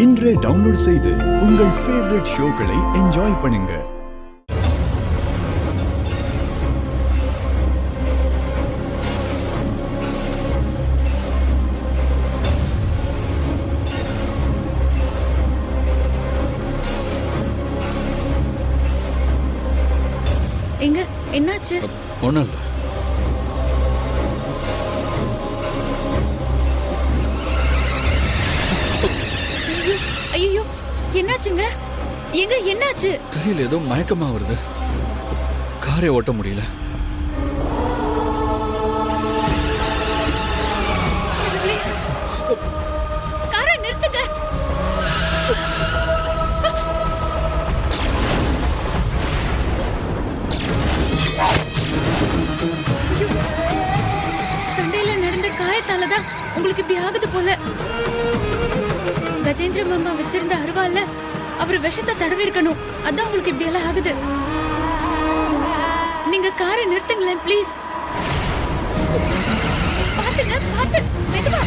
இன்றே டவுன்லோட் செய்து உங்கள் ஃபேவரட் ஷோக்களை என்ஜாய் பண்ணுங்க. எங்க என்னாச்சு? ஒண்ணும் இல்ல. ஐயோ என்னாச்சுங்க? எங்க என்னாச்சு? தெரியல, ஏதோ மயக்கமா வருது. காரை ஓட்ட முடியல. காரை நிறுத்துங்க. சண்டையில நடந்த காயத்தாலதான் உங்களுக்கு இப்படி ஆகுது போல. கஜேந்திர மாமா வச்சிருந்த அருவால அவர் விஷத்தை தடவி இருக்கணும். அதான் உங்களுக்கு இப்படி எல்லாம் ஆகுது. நீங்க காரை நிறுத்துங்களேன் ப்ளீஸ். பாத்துங்க, பாத்து மெதுவா.